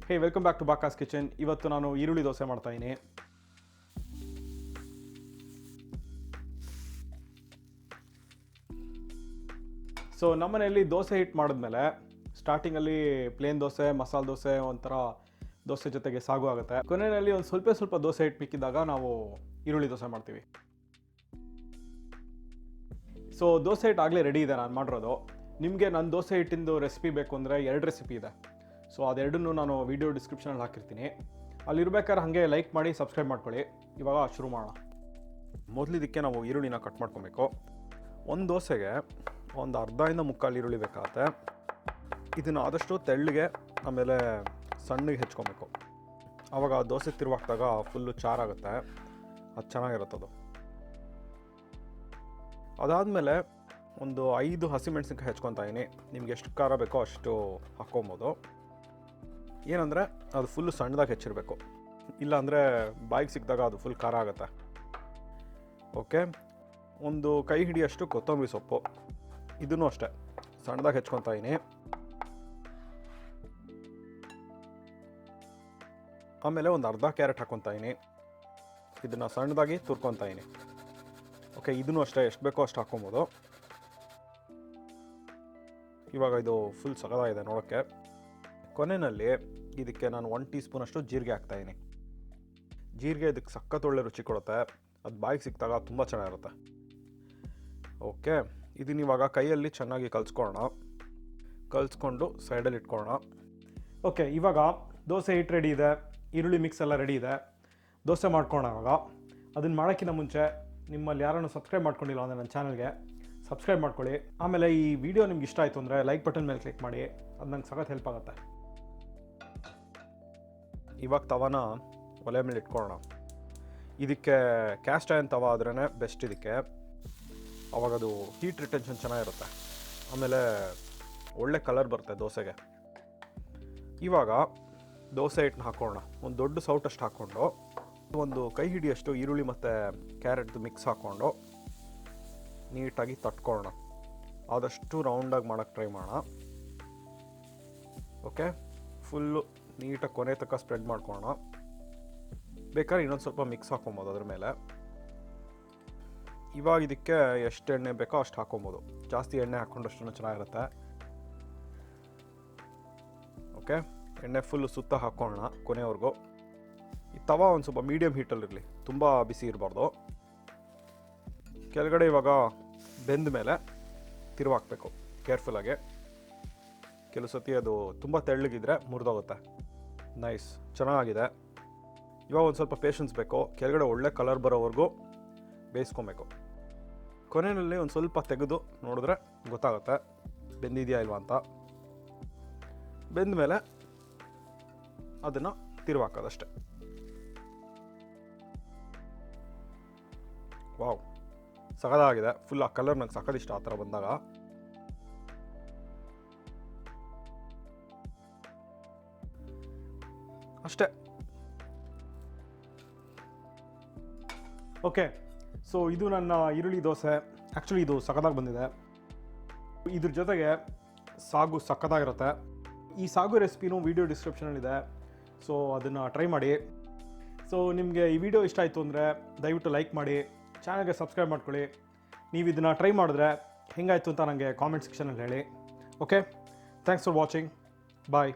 Hey welcome back to Bakas kitchen. ಇವತ್ತು ನಾನು ಈರುಳ್ಳಿ ದೋಸೆ ಮಾಡ್ತಾಯಿದ್ದೀನಿ. ಸೊ ನಮ್ಮನೆಯಲ್ಲಿ ದೋಸೆ ಹಿಟ್ಟು ಮಾಡಿದ್ಮೇಲೆ ಸ್ಟಾರ್ಟಿಂಗಲ್ಲಿ ಪ್ಲೇನ್ ದೋಸೆ, ಮಸಾಲೆ ದೋಸೆ, ಒಂಥರ ದೋಸೆ ಜೊತೆಗೆ ಸಾಗು ಆಗುತ್ತೆ. ಕೊನೆಯಲ್ಲಿ ಒಂದು ಸ್ವಲ್ಪ ದೋಸೆ ಹಿಟ್ಟು ಮಿಕ್ಕಿದಾಗ ನಾವು ಈರುಳ್ಳಿ ದೋಸೆ ಮಾಡ್ತೀವಿ. ಸೊ ದೋಸೆ ಹಿಟ್ಟು ಆಗಲೇ ರೆಡಿ ಇದೆ ನಾನು ಮಾಡಿರೋದು. ನಿಮಗೆ ನನ್ನ ದೋಸೆ ಹಿಟ್ಟಿಂದು ರೆಸಿಪಿ ಬೇಕು ಅಂದರೆ 2 ರೆಸಿಪಿ ಇದೆ. ಸೊ ಅದೆರಡನ್ನೂ ನಾನು ವಿಡಿಯೋ ಡಿಸ್ಕ್ರಿಪ್ಷನಲ್ಲಿ ಹಾಕಿರ್ತೀನಿ. ಅಲ್ಲಿರ್ಬೇಕಾದ್ರೆ ಹಾಗೆ ಲೈಕ್ ಮಾಡಿ ಸಬ್ಸ್ಕ್ರೈಬ್ ಮಾಡ್ಕೊಳ್ಳಿ. ಇವಾಗ ಶುರು ಮಾಡೋಣ. ಮೊದಲು ಇದಕ್ಕೆ ನಾವು ಈರುಳ್ಳಿನ ಕಟ್ ಮಾಡ್ಕೊಬೇಕು. ಒಂದು ದೋಸೆಗೆ ಒಂದು ಅರ್ಧದಿಂದ ಮುಕ್ಕಾಲು ಈರುಳ್ಳಿ ಬೇಕಾಗುತ್ತೆ. ಇದನ್ನು ಆದಷ್ಟು ತೆಳ್ಳಗೆ ಆಮೇಲೆ ಸಣ್ಣಗೆ ಹೆಚ್ಕೊಬೇಕು. ಆವಾಗ ದೋಸೆ ತಿರುವಾಕ್ದಾಗ ಫುಲ್ಲು ಚಾರಾಗುತ್ತೆ, ಅದು ಚೆನ್ನಾಗಿರುತ್ತದು. ಅದಾದಮೇಲೆ ಒಂದು 5 ಹಸಿಮೆಣ್ಸಿನ್ಕಾಯಿ ಹೆಚ್ಕೊತಾಯಿನಿ. ನಿಮ್ಗೆ ಎಷ್ಟು ಖಾರ ಬೇಕೋ ಅಷ್ಟು ಹಾಕ್ಕೊಬೋದು. ಏನಂದರೆ ಅದು ಫುಲ್ಲು ಸಣ್ಣದಾಗಿ ಹೆಚ್ಚಿರಬೇಕು, ಇಲ್ಲಾಂದರೆ ಬಾಯಿಗೆ ಸಿಕ್ಕಿದಾಗ ಅದು ಫುಲ್ ಖಾರ ಆಗುತ್ತೆ. ಓಕೆ, ಒಂದು ಕೈ ಹಿಡಿಯಷ್ಟು ಕೊತ್ತಂಬರಿ ಸೊಪ್ಪು, ಇದನ್ನು ಅಷ್ಟೇ ಸಣ್ಣದಾಗಿ ಹೆಚ್ಕೊತಾಯಿನಿ. ಆಮೇಲೆ ಒಂದು ಅರ್ಧ ಕ್ಯಾರೆಟ್ ಹಾಕ್ಕೊತಾಯಿನಿ. ಇದನ್ನು ಸಣ್ಣದಾಗಿ ತುರ್ಕೊತಾಯಿನಿ. ಓಕೆ, ಇದನ್ನು ಅಷ್ಟೇ ಎಷ್ಟು ಬೇಕೋ ಅಷ್ಟು ಹಾಕ್ಕೊಬೋದು. ಇವಾಗ ಇದು ಫುಲ್ ಸಗದಾಗಿದೆ ನೋಡೋಕ್ಕೆ. ಕೊನೆಯಲ್ಲಿ ಇದಕ್ಕೆ ನಾನು 1 ಟೀ ಸ್ಪೂನಷ್ಟು ಜೀರಿಗೆ ಹಾಕ್ತಾಯಿನಿ. ಜೀರಿಗೆ ಇದಕ್ಕೆ ಸಖತ್ ಒಳ್ಳೆ ರುಚಿ ಕೊಡುತ್ತೆ, ಅದು ಬಾಯಿಗೆ ಸಿಕ್ಕಿದಾಗ ತುಂಬ ಚೆನ್ನಾಗಿರುತ್ತೆ. ಓಕೆ, ಇದನ್ನ ಇವಾಗ ಕೈಯಲ್ಲಿ ಚೆನ್ನಾಗಿ ಕಲಿಸ್ಕೊಂಡು ಸೈಡಲ್ಲಿ ಇಟ್ಕೊಳ್ಳೋಣ. ಓಕೆ, ಇವಾಗ ದೋಸೆ ಹಿಟ್ಟು ರೆಡಿ ಇದೆ, ಈರುಳ್ಳಿ ಮಿಕ್ಸ್ ಎಲ್ಲ ರೆಡಿ ಇದೆ. ದೋಸೆ ಮಾಡ್ಕೊಳ್ಳೋಣ. ಇವಾಗ ಅದನ್ನು ಮಾಡೋಕ್ಕಿಂತ ಮುಂಚೆ ನಿಮ್ಮಲ್ಲಿ ಯಾರನ್ನು ಸಬ್ಸ್ಕ್ರೈಬ್ ಮಾಡ್ಕೊಂಡಿಲ್ಲ ಅಂದರೆ ನನ್ನ ಚಾನಲ್ಗೆ ಸಬ್ಸ್ಕ್ರೈಬ್ ಮಾಡ್ಕೊಳ್ಳಿ. ಆಮೇಲೆ ಈ ವಿಡಿಯೋ ನಿಮ್ಗೆ ಇಷ್ಟ ಆಯಿತು ಅಂದರೆ ಲೈಕ್ ಬಟನ್ ಮೇಲೆ ಕ್ಲಿಕ್ ಮಾಡಿ, ಅದು ನಂಗೆ ಸಖತ್ ಹೆಲ್ಪ್ ಆಗುತ್ತೆ. ಇವಾಗ ತವಾನ ಒಲೆ ಮೇಲೆ ಇಟ್ಕೊಳ್ಳೋಣ. ಇದಕ್ಕೆ ಕ್ಯಾಸ್ಟ್ ಐರನ್ ತವ ಆದ್ರೇ ಬೆಸ್ಟ್. ಇದಕ್ಕೆ ಅವಾಗ ಅದು ಹೀಟ್ ರಿಟೆನ್ಷನ್ ಚೆನ್ನಾಗಿರುತ್ತೆ, ಆಮೇಲೆ ಒಳ್ಳೆ ಕಲರ್ ಬರುತ್ತೆ ದೋಸೆಗೆ. ಇವಾಗ ದೋಸೆ ಹಿಟ್ಟನ್ನ ಹಾಕ್ಕೊಳ್ಳೋಣ. ಒಂದು ದೊಡ್ಡ ಸೌಟಷ್ಟು ಹಾಕ್ಕೊಂಡು ಒಂದು ಕೈ ಹಿಡಿಯಷ್ಟು ಈರುಳ್ಳಿ ಮತ್ತು ಕ್ಯಾರೆಟ್ದು ಮಿಕ್ಸ್ ಹಾಕ್ಕೊಂಡು ನೀಟಾಗಿ ತಟ್ಕೊಳ್ಳೋಣ. ಆದಷ್ಟು ರೌಂಡಾಗಿ ಮಾಡೋಕ್ಕೆ ಟ್ರೈ ಮಾಡೋಣ. ಓಕೆ, ಫುಲ್ಲು ನೀಟಾಗಿ ಕೊನೆ ತನಕ ಸ್ಪ್ರೆಡ್ ಮಾಡ್ಕೊಳ್ಳೋಣ. ಬೇಕಾದ್ರೆ ಇನ್ನೊಂದು ಸ್ವಲ್ಪ ಮಿಕ್ಸ್ ಹಾಕ್ಕೊಬೋದು ಅದ್ರ ಮೇಲೆ. ಇವಾಗ ಇದಕ್ಕೆ ಎಷ್ಟು ಎಣ್ಣೆ ಬೇಕೋ ಅಷ್ಟು ಹಾಕ್ಕೊಬೋದು. ಜಾಸ್ತಿ ಎಣ್ಣೆ ಹಾಕ್ಕೊಂಡಷ್ಟು ಚೆನ್ನಾಗಿರುತ್ತೆ. ಓಕೆ, ಎಣ್ಣೆ ಫುಲ್ಲು ಸುತ್ತ ಹಾಕ್ಕೊಳ್ಳೋಣ ಕೊನೆವರೆಗೂ. ಈ ತವ ಒಂದು ಸ್ವಲ್ಪ ಮೀಡಿಯಮ್ ಹೀಟಲ್ಲಿರಲಿ, ತುಂಬ ಬಿಸಿ ಇರಬಾರ್ದು. ಕೆಳಗಡೆ ಇವಾಗ ಬೆಂದ ಮೇಲೆ ತಿರುವಾಕಬೇಕು ಕೇರ್ಫುಲ್ಲಾಗಿ. ಕೆಲವು ಸತಿ ಅದು ತುಂಬ ತೆಳ್ಳಗಿದ್ರೆ ಮುರಿದೋಗುತ್ತೆ. ನೈಸ್, ಚೆನ್ನಾಗಿದೆ. ಇವಾಗ ಒಂದು ಸ್ವಲ್ಪ ಪೇಷನ್ಸ್ ಬೇಕು. ಕೆಳಗಡೆ ಒಳ್ಳೆ ಕಲರ್ ಬರೋವರೆಗೂ ಬೇಯಿಸ್ಕೊಬೇಕು. ಕೊನೆಯಲ್ಲಿ ಒಂದು ಸ್ವಲ್ಪ ತೆಗೆದು ನೋಡಿದ್ರೆ ಗೊತ್ತಾಗುತ್ತೆ ಬೆಂದಿದೆಯಾ ಇಲ್ವಾ ಅಂತ. ಬೆಂದ ಮೇಲೆ ಅದನ್ನು ತಿರುವಾಕೋದಷ್ಟೆ. ವಾವ್, ಸಖತ್ತಾಗಿದೆ. ಫುಲ್ ಆ ಕಲರ್ ನಂಗೆ ಸಖತ್ ಇಷ್ಟ ಆ ಥರ ಬಂದಾಗ. ಅಷ್ಟೇ. ಓಕೆ, ಸೊ ಇದು ನನ್ನ ಈರುಳ್ಳಿ ದೋಸೆ. ಆ್ಯಕ್ಚುಲಿ ಇದು ಸಖತ್ತಾಗಿ ಬಂದಿದೆ. ಇದ್ರ ಜೊತೆಗೆ ಸಾಗು ಸಖತ್ತಾಗಿರುತ್ತೆ. ಈ ಸಾಗು ರೆಸಿಪಿನೂ ವಿಡಿಯೋ ಡಿಸ್ಕ್ರಿಪ್ಷನಲ್ಲಿದೆ, ಸೊ ಅದನ್ನು ಟ್ರೈ ಮಾಡಿ. ಸೊ ನಿಮಗೆ ಈ ವಿಡಿಯೋ ಇಷ್ಟ ಆಯಿತು ಅಂದರೆ ದಯವಿಟ್ಟು ಲೈಕ್ ಮಾಡಿ, ಚಾನಲ್ಗೆ ಸಬ್ಸ್ಕ್ರೈಬ್ ಮಾಡ್ಕೊಳ್ಳಿ. ನೀವು ಇದನ್ನು ಟ್ರೈ ಮಾಡಿದ್ರೆ ಹೆಂಗಾಯಿತು ಅಂತ ನನಗೆ ಕಾಮೆಂಟ್ ಸೆಕ್ಷನಲ್ಲಿ ಹೇಳಿ. Okay, thanks for watching. Bye.